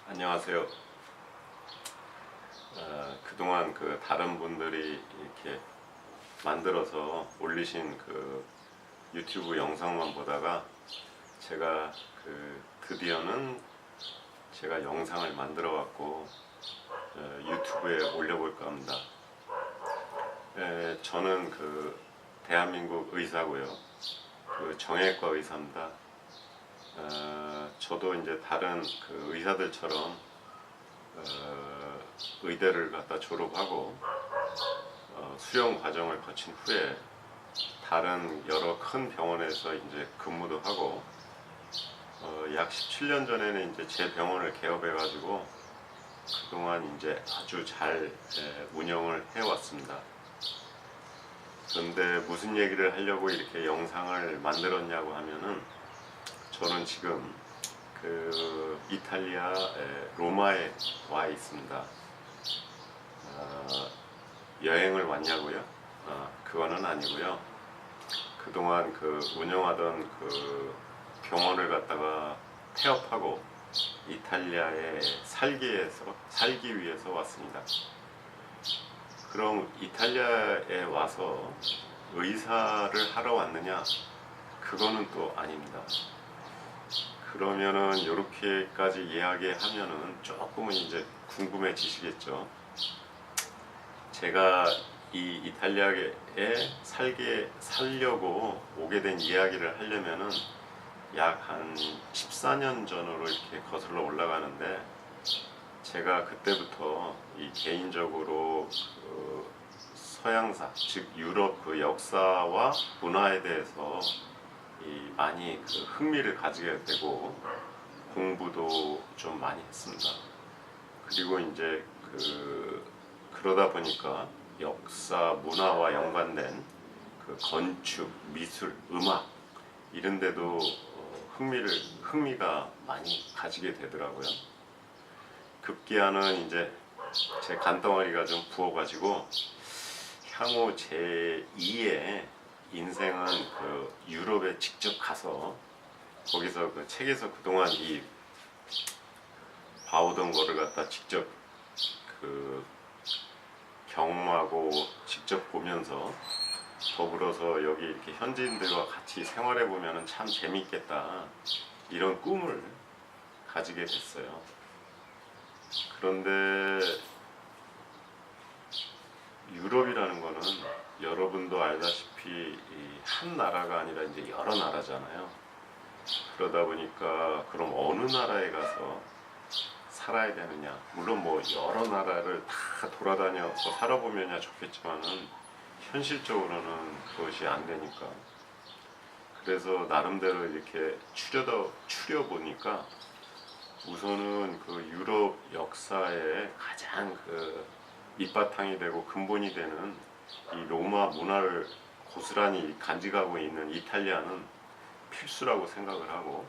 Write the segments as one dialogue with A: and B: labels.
A: 안녕하세요. 그동안 다른 분들이 이렇게 만들어서 올리신 유튜브 영상만 보다가 제가 드디어는 제가 영상을 만들어 갖고 유튜브에 올려볼까 합니다. 저는 대한민국 의사고요. 정형외과 의사입니다. 저도 이제 다른 의사들처럼 의대를 갖다 졸업하고 수련 과정을 거친 후에 다른 여러 큰 병원에서 이제 근무도 하고 약 17년 전에는 이제 제 병원을 개업해 가지고 그동안 이제 아주 잘 운영을 해왔습니다. 그런데 무슨 얘기를 하려고 이렇게 영상을 만들었냐고 하면은, 저는 지금 이탈리아 로마에 와 있습니다. 여행을 왔냐고요? 그거는 아니고요. 그동안 운영하던 병원을 갖다가 폐업하고 이탈리아에 살기 위해서 왔습니다. 그럼 이탈리아에 와서 의사를 하러 왔느냐? 그거는 또 아닙니다. 그러면은 이렇게까지 이야기하면은 조금은 이제 궁금해지시겠죠. 제가 이 이탈리아에 살려고 오게 된 이야기를 하려면은 약 한 14년 전으로 이렇게 거슬러 올라가는데, 제가 그때부터 이 개인적으로 서양사, 즉 유럽 역사와 문화에 대해서 많이 흥미를 가지게 되고 공부도 좀 많이 했습니다. 그리고 이제 그러다 보니까 역사, 문화와 연관된 건축, 미술, 음악 이런 데도 흥미가 많이 가지게 되더라고요. 급기야는 이제 제 간덩어리가 좀 부어가지고 향후 제 2의 인생은 유럽에 직접 가서 거기서 책에서 그동안 봐오던 거를 갖다 직접 경험하고 직접 보면서 더불어서 여기 이렇게 현지인들과 같이 생활해 보면 참 재밌겠다, 이런 꿈을 가지게 됐어요. 그런데 유럽이라는 거는 여러분도 알다시피 한 나라가 아니라 이제 여러 나라잖아요. 그러다 보니까 그럼 어느 나라에 가서 살아야 되느냐? 물론 뭐 여러 나라를 다 돌아다녀서 살아보면야 좋겠지만은 현실적으로는 그것이 안 되니까. 그래서 나름대로 이렇게 추려보니까 우선은 유럽 역사의 가장 밑바탕이 되고 근본이 되는 이 로마 문화를 고스란히 간직하고 있는 이탈리아는 필수라고 생각을 하고,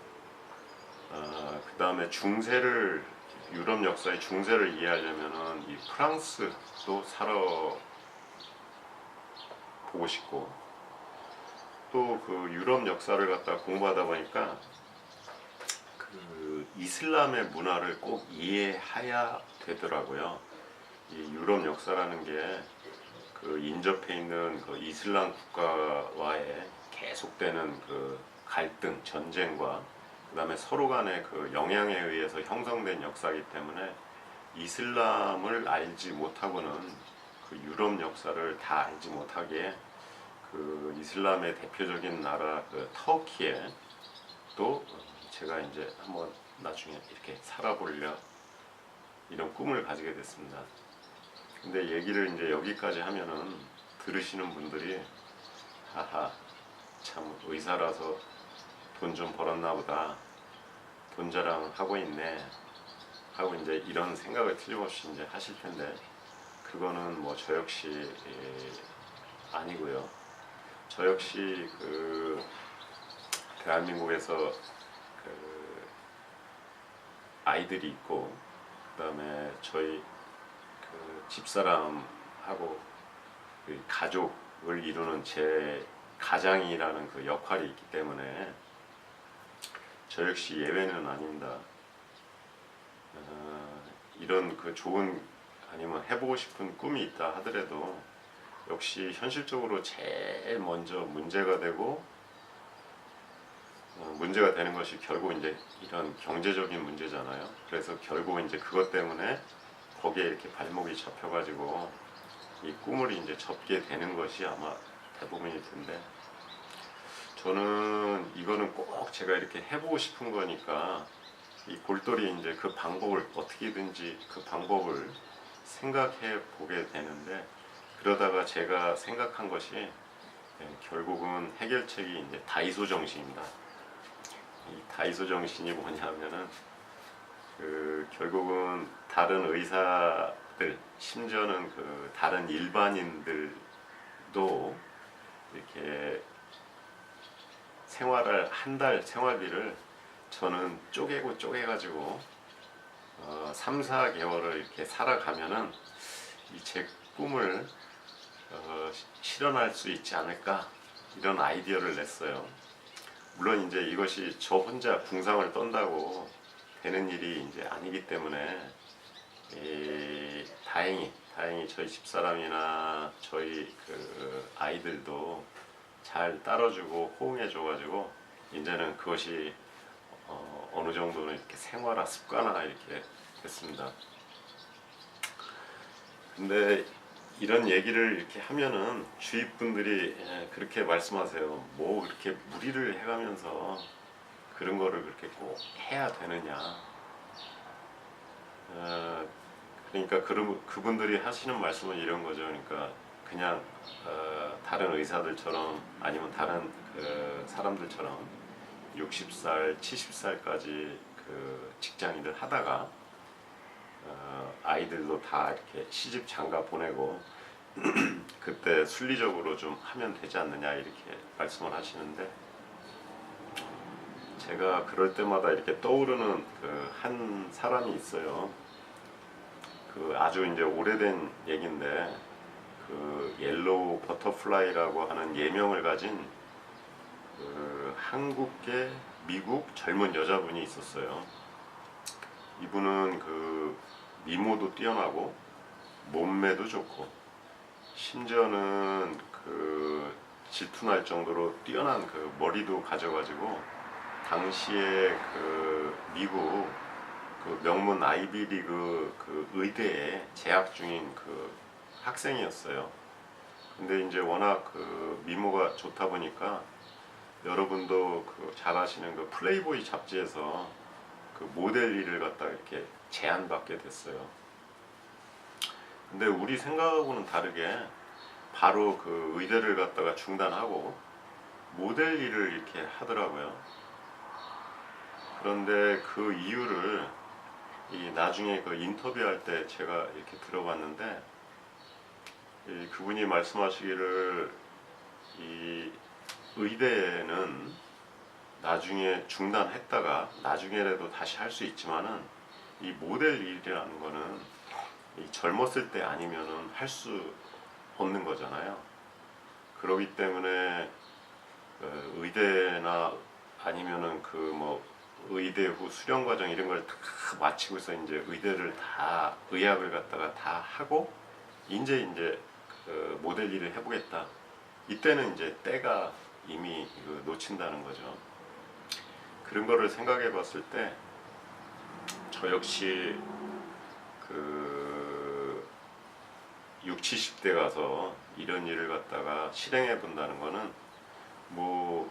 A: 그 다음에 유럽 역사의 중세를 이해하려면은 이 프랑스도 살아보고 싶고, 또 유럽 역사를 갖다 공부하다 보니까 이슬람의 문화를 꼭 이해해야 되더라고요. 이 유럽 역사라는 게 인접해 있는 이슬람 국가와의 계속되는 갈등, 전쟁과 그 다음에 서로 간의 영향에 의해서 형성된 역사이기 때문에 이슬람을 알지 못하고는 유럽 역사를 다 알지 못하기에 이슬람의 대표적인 나라 터키에 또 제가 이제 한번 나중에 이렇게 살아보려 이런 꿈을 가지게 됐습니다. 근데 얘기를 이제 여기까지 하면은 들으시는 분들이 하하, 참 의사라서 돈 좀 벌었나 보다, 돈 자랑 하고 있네 하고 이제 이런 생각을 틀림없이 이제 하실 텐데, 그거는 뭐 저 역시 아니고요. 저 역시 대한민국에서 아이들이 있고, 그 다음에 저희 집사람하고 가족을 이루는 제 가장이라는 역할이 있기 때문에 저 역시 예외는 아닙니다. 이런 그 좋은 아니면 해보고 싶은 꿈이 있다 하더라도 역시 현실적으로 제일 먼저 문제가 되고 문제가 되는 것이 결국 이제 이런 경제적인 문제잖아요. 그래서 결국 이제 그것 때문에 거기에 이렇게 발목이 잡혀가지고 이 꿈을 이제 접게 되는 것이 아마 대부분일 텐데, 저는 이거는 꼭 제가 이렇게 해보고 싶은 거니까 이 골똘히 이제 그 방법을 어떻게든지 그 방법을 생각해 보게 되는데, 그러다가 제가 생각한 것이 결국은 해결책이 이제 다이소 정신입니다. 이 다이소 정신이 뭐냐면은 결국은 다른 의사들, 심지어는 그 다른 일반인들도 이렇게 생활을 한 달 생활비를 저는 쪼개가지고 3, 4개월을 이렇게 살아가면은 이 제 꿈을 실현할 수 있지 않을까, 이런 아이디어를 냈어요. 물론 이제 이것이 저 혼자 궁상을 떤다고 되는 일이 이제 아니기 때문에 다행히 저희 집사람이나 저희 그 아이들도 잘 따라주고 호응해줘가지고 이제는 그것이 어느 정도는 이렇게 생활화 습관화 이렇게 됐습니다. 근데 이런 얘기를 이렇게 하면은 주위 분들이 그렇게 말씀하세요. 뭐 그렇게 무리를 해가면서 그런 거를 그렇게 꼭 해야 되느냐. 그러니까 그분들이 하시는 말씀은 이런 거죠. 그러니까 그냥 다른 의사들처럼 아니면 다른 그 사람들처럼 60살, 70살까지 그 직장인들 하다가 아이들도 다 이렇게 시집 장가 보내고 그때 순리적으로 좀 하면 되지 않느냐 이렇게 말씀을 하시는데, 제가 그럴 때마다 이렇게 떠오르는 그 한 사람이 있어요. 그 아주 이제 오래된 얘기인데, 그 옐로우 버터플라이라고 하는 예명을 가진 그 한국계 미국 젊은 여자분이 있었어요. 이분은 그 미모도 뛰어나고 몸매도 좋고 심지어는 그 질투날 정도로 뛰어난 그 머리도 가져가지고 당시에 그 미국 그 명문 아이비리그 그 의대에 재학 중인 그 학생이었어요. 근데 이제 워낙 그 미모가 좋다 보니까 여러분도 그 잘 아시는 그 플레이보이 잡지에서 그 모델 일을 갖다 이렇게 제안받게 됐어요. 근데 우리 생각하고는 다르게 바로 그 의대를 갖다가 중단하고 모델 일을 이렇게 하더라고요. 그런데 그 이유를 나중에 그 인터뷰할 때 제가 이렇게 들어봤는데, 그분이 말씀하시기를 이 의대는 나중에 중단했다가 나중에라도 다시 할 수 있지만은 이 모델 일이라는 거는 이 젊었을 때 아니면은 할 수 없는 거잖아요. 그렇기 때문에 의대나 아니면은 그 뭐 의대 후 수련 과정 이런 걸 다 마치고서 이제 의대를 다 의학을 갖다가 다 하고 이제 그 모델 일을 해보겠다. 이때는 이제 때가 이미 놓친다는 거죠. 그런 거를 생각해 봤을 때 저 역시 그 60, 70대 가서 이런 일을 갖다가 실행해 본다는 거는 뭐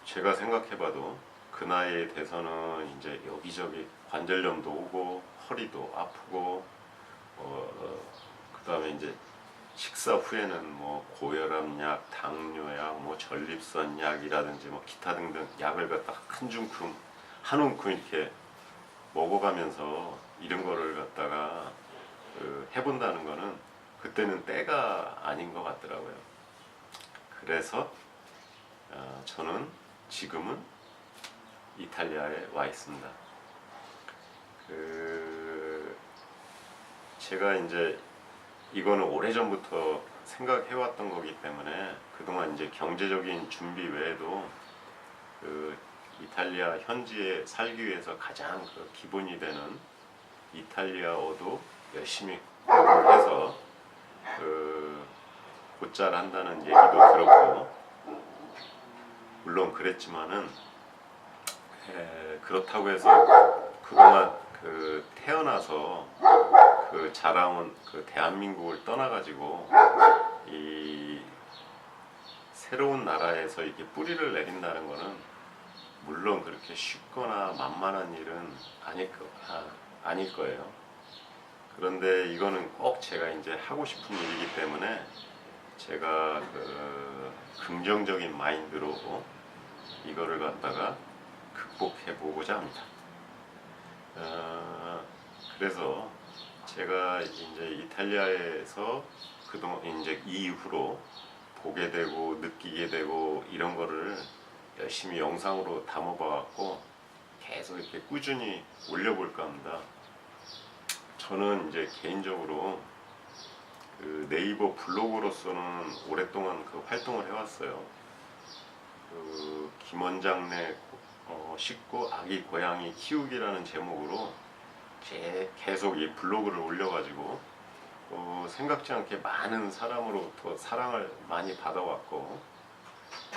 A: 제가 생각해 봐도 그 나이에 돼서는 이제 여기저기 관절염도 오고 허리도 아프고 그 다음에 이제 식사 후에는 뭐 고혈압약, 당뇨약, 뭐 전립선약이라든지 뭐 기타 등등 약을 갖다 한 움큼 이렇게 먹어가면서 이런 거를 갖다가 해본다는 거는 그때는 때가 아닌 것 같더라고요. 그래서 저는 지금은 이탈리아에 와 있습니다. 제가 이제 이거는 오래전부터 생각해왔던 거기 때문에 그동안 이제 경제적인 준비 외에도 그 이탈리아 현지에 살기 위해서 가장 그 기본이 되는 이탈리아어도 열심히 공부를 해서 곧잘 한다는 얘기도 들었고, 물론 그랬지만은 그렇다고 해서 그동안 태어나서 자라온 대한민국을 떠나가지고 이 새로운 나라에서 이게 뿌리를 내린다는 거는 물론 그렇게 쉽거나 만만한 일은 아닐 거예요. 그런데 이거는 꼭 제가 이제 하고 싶은 일이기 때문에 제가 긍정적인 마인드로 이거를 갖다가 극복해 보고자 합니다. 그래서 제가 이제 이탈리아에서 그동안 이제 이후로 보게 되고 느끼게 되고 이런 거를 열심히 영상으로 담아봐갖고 계속 이렇게 꾸준히 올려볼까 합니다. 저는 이제 개인적으로 네이버 블로그로서는 오랫동안 활동을 해왔어요. 김원장네 식구 아기 고양이 키우기라는 제목으로 계속 이 블로그를 올려가지고 생각지 않게 많은 사람으로부터 사랑을 많이 받아왔고,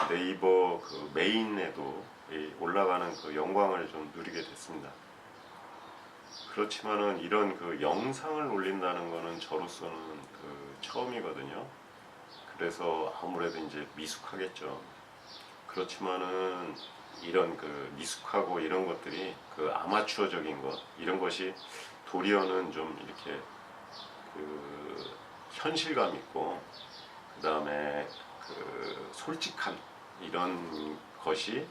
A: 네이버 메인에도 올라가는 영광을 좀 누리게 됐습니다. 그렇지만은 이런 영상을 올린다는 거는 저로서는 처음이거든요. 그래서 아무래도 이제 미숙하겠죠. 그렇지만은 이런 미숙하고 이런 것들이 아마추어적인 것, 이런 것이 도리어는 좀 이렇게 현실감 있고, 그 다음에 솔직한 이런 것이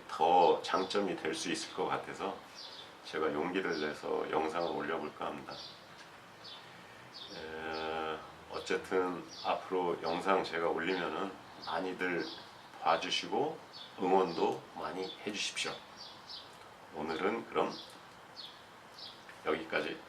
A: 더 장점이 될 수 있을 것 같아서 제가 용기를 내서 영상을 올려볼까 합니다. 어쨌든 앞으로 영상 제가 올리면은 많이들 봐주시고 응원도 많이 해주십시오. 오늘은 그럼 여기까지.